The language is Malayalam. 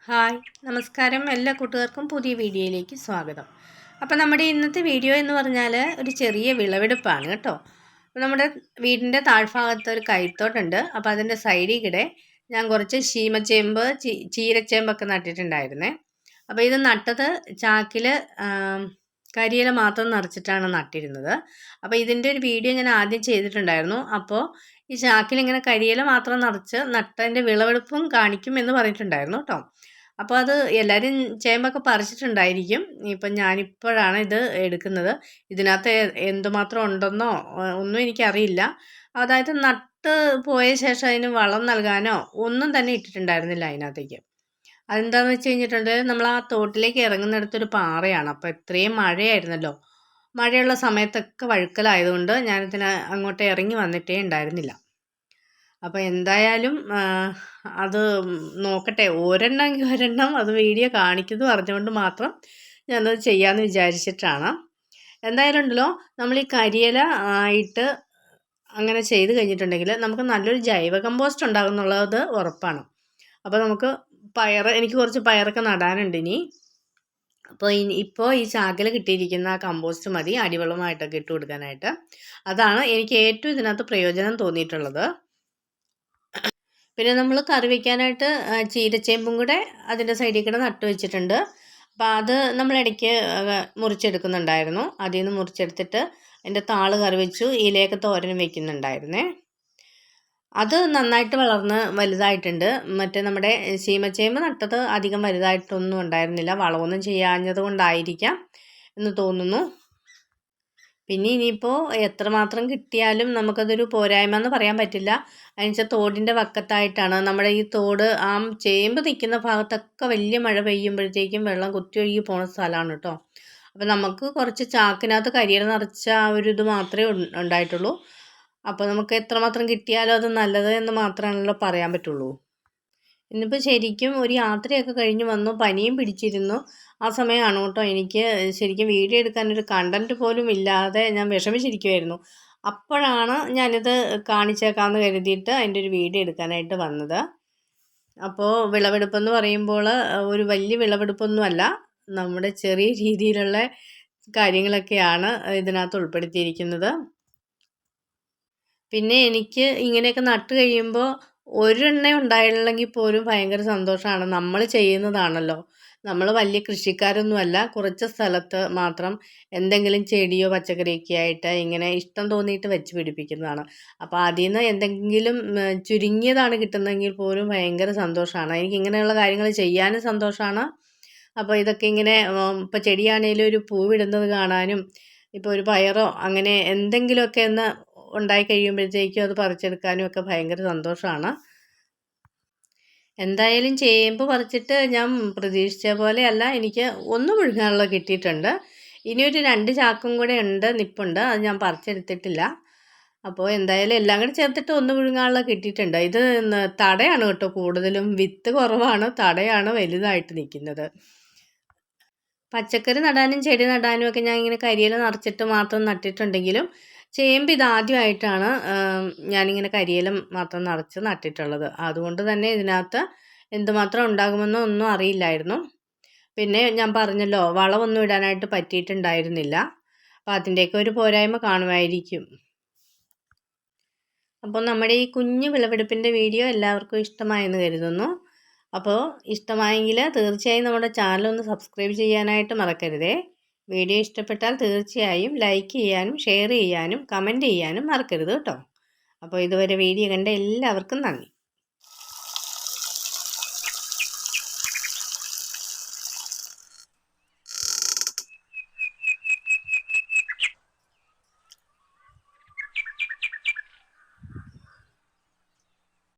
ഹായ് നമസ്കാരം എല്ലാ കൂട്ടുകാർക്കും പുതിയ വീഡിയോയിലേക്ക് സ്വാഗതം. അപ്പോൾ നമ്മുടെ ഇന്നത്തെ വീഡിയോ എന്ന് പറഞ്ഞാൽ ഒരു ചെറിയ വിളവെടുപ്പാണ് കേട്ടോ. അപ്പോൾ നമ്മുടെ വീടിൻ്റെ താഴ്ഭാഗത്ത് ഒരു കൈത്തോട്ടുണ്ട്. അപ്പോൾ അതിൻ്റെ സൈഡിൽ കൂടെ ഞാൻ കുറച്ച് ശീമച്ചേമ്പ് ചീരച്ചേമ്പൊക്കെ നട്ടിട്ടുണ്ടായിരുന്നേ. അപ്പോൾ ഇത് നട്ടത് ചാക്കിൽ കരിയില മാത്രം നിറച്ചിട്ടാണ് നട്ടിരുന്നത്. അപ്പോൾ ഇതിൻ്റെ ഒരു വീഡിയോ ഞാൻ ആദ്യം ചെയ്തിട്ടുണ്ടായിരുന്നു. അപ്പോൾ ഈ ചാക്കിൽ ഇങ്ങനെ കരിയില മാത്രം നിറച്ച് നട്ടതിൻ്റെ വിളവെടുപ്പും കാണിക്കും എന്ന് പറഞ്ഞിട്ടുണ്ടായിരുന്നു കേട്ടോ. അപ്പോൾ അത് എല്ലാവരും ചേമ്പൊക്കെ പറിച്ചിട്ടുണ്ടായിരിക്കും. ഇപ്പം ഞാനിപ്പോഴാണ് ഇത് എടുക്കുന്നത്. ഇതിനകത്ത് എന്തുമാത്രം ഉണ്ടെന്നോ ഒന്നും എനിക്കറിയില്ല. അതായത് നട്ട് പോയ ശേഷം അതിന് വളം നൽകാനോ ഒന്നും തന്നെ ഇട്ടിട്ടുണ്ടായിരുന്നില്ല അതിനകത്തേക്ക്. അതെന്താണെന്ന് വെച്ച് കഴിഞ്ഞിട്ടുണ്ടെങ്കിൽ നമ്മൾ ആ തോട്ടിലേക്ക് ഇറങ്ങുന്നിടത്തൊരു പാറയാണ്. അപ്പോൾ ഇത്രയും മഴയായിരുന്നല്ലോ. മഴയുള്ള സമയത്തൊക്കെ വഴുക്കലായതുകൊണ്ട് ഞാനിതിന് അങ്ങോട്ട് ഇറങ്ങി വന്നിട്ടേ ഉണ്ടായിരുന്നില്ല. അപ്പോൾ എന്തായാലും അത് നോക്കട്ടെ, ഒരെണ്ണം അത് വീഡിയോ കാണിക്കുന്നു പറഞ്ഞുകൊണ്ട് മാത്രം ഞാനത് ചെയ്യാമെന്ന് വിചാരിച്ചിട്ടാണ്. എന്തായാലും ഉണ്ടല്ലോ, നമ്മൾ ഈ കരിയില ആയിട്ട് അങ്ങനെ ചെയ്ത് കഴിഞ്ഞിട്ടുണ്ടെങ്കിൽ നമുക്ക് നല്ലൊരു ജൈവ കമ്പോസ്റ്റ് ഉണ്ടാകും എന്നുള്ളത് ഉറപ്പാണ്. അപ്പോൾ നമുക്ക് എനിക്ക് കുറച്ച് പയറൊക്കെ നടാനുണ്ട് ഇനി. അപ്പോൾ ഇപ്പോൾ ഈ ചാക്കിൽ കിട്ടിയിരിക്കുന്ന ആ കമ്പോസ്റ്റ് മതി അടിവളമായിട്ടൊക്കെ ഇട്ട് കൊടുക്കാനായിട്ട്. അതാണ് എനിക്ക് ഏറ്റവും ഇതിനകത്ത് പ്രയോജനം തോന്നിയിട്ടുള്ളത്. പിന്നെ നമ്മൾ കറി വയ്ക്കാനായിട്ട് ചീരച്ചേമ്പും കൂടെ അതിൻ്റെ സൈഡിൽ കൂടെ നട്ടു വെച്ചിട്ടുണ്ട്. അപ്പോൾ അത് നമ്മൾ ഇടയ്ക്ക് മുറിച്ചെടുക്കുന്നുണ്ടായിരുന്നു. അതിൽ നിന്ന് മുറിച്ചെടുത്തിട്ട് അതിൻ്റെ താള് കറി വെച്ചു, ഇലയൊക്കെ തോരനും വയ്ക്കുന്നുണ്ടായിരുന്നേ. അത് നന്നായിട്ട് വളർന്ന് വലുതായിട്ടുണ്ട്. മറ്റേ നമ്മുടെ ശീമച്ചേമ്പ് നട്ടത് അധികം വലുതായിട്ടൊന്നും ഉണ്ടായിരുന്നില്ല. വളമൊന്നും ചെയ്യാഞ്ഞത് കൊണ്ടായിരിക്കാം എന്ന് തോന്നുന്നു. പിന്നെ ഇനിയിപ്പോൾ എത്രമാത്രം കിട്ടിയാലും നമുക്കതൊരു പോരായ്മ എന്ന് പറയാൻ പറ്റില്ല. അതിനുവെച്ചാൽ തോടിൻ്റെ വക്കത്തായിട്ടാണ് നമ്മുടെ ഈ തോട്. ആ ചേമ്പ് നിൽക്കുന്ന ഭാഗത്തൊക്കെ വലിയ മഴ പെയ്യുമ്പോഴത്തേക്കും വെള്ളം കുത്തിയൊഴുകി പോകുന്ന സ്ഥലമാണ് കേട്ടോ. അപ്പോൾ നമുക്ക് കുറച്ച് ചാക്കിനകത്ത് കരിയില നിറച്ച ആ ഒരു ഇത് മാത്രമേ ഉണ്ടായിട്ടുള്ളൂ. അപ്പോൾ നമുക്ക് എത്രമാത്രം കിട്ടിയാലും അത് നല്ലത് എന്ന് മാത്രമാണല്ലോ പറയാൻ പറ്റുള്ളൂ. ഇന്നിപ്പോൾ ശരിക്കും ഒരു യാത്രയൊക്കെ കഴിഞ്ഞ് വന്നു, പനിയും പിടിച്ചിരുന്നു. ആ സമയമാണ് കേട്ടോ എനിക്ക് ശരിക്കും വീഡിയോ എടുക്കാനൊരു കണ്ടൻറ്റ് പോലും ഇല്ലാതെ ഞാൻ വിഷമിച്ചിരിക്കുമായിരുന്നു. അപ്പോഴാണ് ഞാനിത് കാണിച്ചേക്കാമെന്ന് കരുതിയിട്ട് അതിൻ്റെ ഒരു വീഡിയോ എടുക്കാനായിട്ട് വന്നത്. അപ്പോൾ വിളവെടുപ്പെന്ന് പറയുമ്പോൾ ഒരു വലിയ വിളവെടുപ്പൊന്നുമല്ല, നമ്മുടെ ചെറിയ രീതിയിലുള്ള കാര്യങ്ങളൊക്കെയാണ് ഇതിനകത്ത് ഉൾപ്പെടുത്തിയിരിക്കുന്നത്. പിന്നെ എനിക്ക് ഇങ്ങനെയൊക്കെ നട്ട് കഴിയുമ്പോൾ ഒരെണ്ണേ ഉണ്ടായില്ലെങ്കിൽ പോലും ഭയങ്കര സന്തോഷമാണ്. നമ്മൾ ചെയ്യുന്നതാണല്ലോ. നമ്മൾ വലിയ കൃഷിക്കാരൊന്നുമല്ല. കുറച്ച് സ്ഥലത്ത് മാത്രം എന്തെങ്കിലും ചെടിയോ പച്ചക്കറിയൊക്കെ ആയിട്ട് ഇങ്ങനെ ഇഷ്ടം തോന്നിയിട്ട് വെച്ച് പിടിപ്പിക്കുന്നതാണ്. അപ്പോൾ അതിൽ നിന്ന് എന്തെങ്കിലും ചുരുങ്ങിയതാണ് കിട്ടുന്നതെങ്കിൽ പോലും ഭയങ്കര സന്തോഷമാണ്. എനിക്ക് ഇങ്ങനെയുള്ള കാര്യങ്ങൾ ചെയ്യാനും സന്തോഷമാണ്. അപ്പോൾ ഇതൊക്കെ ഇങ്ങനെ ഇപ്പോൾ ചെടിയാണെങ്കിലും ഒരു പൂവിടുന്നത് കാണാനും, ഇപ്പോൾ ഒരു പയറോ അങ്ങനെ എന്തെങ്കിലുമൊക്കെ ഒന്ന് ഉണ്ടായി കഴിയുമ്പോഴത്തേക്കും അത് പറിച്ചെടുക്കാനും ഒക്കെ ഭയങ്കര സന്തോഷമാണ്. എന്തായാലും ചേമ്പ് പറിച്ചിട്ട് ഞാൻ പ്രതീക്ഷിച്ച പോലെയല്ല, എനിക്ക് ഒന്ന് മുഴുങ്ങാനുള്ള കിട്ടിയിട്ടുണ്ട്. ഇനിയൊരു 2 ചാക്കും കൂടെ നിപ്പുണ്ട്. അത് ഞാൻ പറിച്ചെടുത്തിട്ടില്ല. അപ്പോൾ എന്തായാലും എല്ലാം കൂടെ ചേർത്തിട്ട് ഒന്ന് മുഴുങ്ങാനുള്ള കിട്ടിയിട്ടുണ്ട്. ഇത് തടയാണ് കേട്ടോ കൂടുതലും. വിത്ത് കുറവാണ്, തടയാണ് വലുതായിട്ട് നിൽക്കുന്നത്. പച്ചക്കറി നടാനും ചെടി നടാനും ഒക്കെ ഞാൻ ഇങ്ങനെ കരിയില നിറച്ചിട്ട് മാത്രം നട്ടിട്ടുണ്ടെങ്കിലും ചേമ്പ് ഇതാദ്യമായിട്ടാണ് ഞാനിങ്ങനെ കരിയില മാത്രം നിറച്ച് നട്ടിട്ടുള്ളത്. അതുകൊണ്ട് തന്നെ ഇതിനകത്ത് എന്തുമാത്രം ഉണ്ടാകുമെന്നോ ഒന്നും അറിയില്ലായിരുന്നു. പിന്നെ ഞാൻ പറഞ്ഞല്ലോ, വളമൊന്നും ഇടാനായിട്ട് പറ്റിയിട്ടുണ്ടായിരുന്നില്ല. അപ്പോൾ അതിൻ്റെയൊക്കെ ഒരു പോരായ്മ കാണുമായിരിക്കും. അപ്പോൾ നമ്മുടെ ഈ കുഞ്ഞു വിളവെടുപ്പിൻ്റെ വീഡിയോ എല്ലാവർക്കും ഇഷ്ടമായെന്ന് കരുതുന്നു. അപ്പോൾ ഇഷ്ടമായെങ്കിൽ തീർച്ചയായും നമ്മുടെ ചാനൽ ഒന്ന് സബ്സ്ക്രൈബ് ചെയ്യാനായിട്ട് മറക്കരുതേ. വീഡിയോ ഇഷ്ടപ്പെട്ടാൽ തീർച്ചയായും ലൈക്ക് ചെയ്യാനും ഷെയർ ചെയ്യാനും കമൻറ്റ് ചെയ്യാനും മറക്കരുത് കേട്ടോ. അപ്പോൾ ഇതുവരെ വീഡിയോ കണ്ട എല്ലാവർക്കും നന്ദി.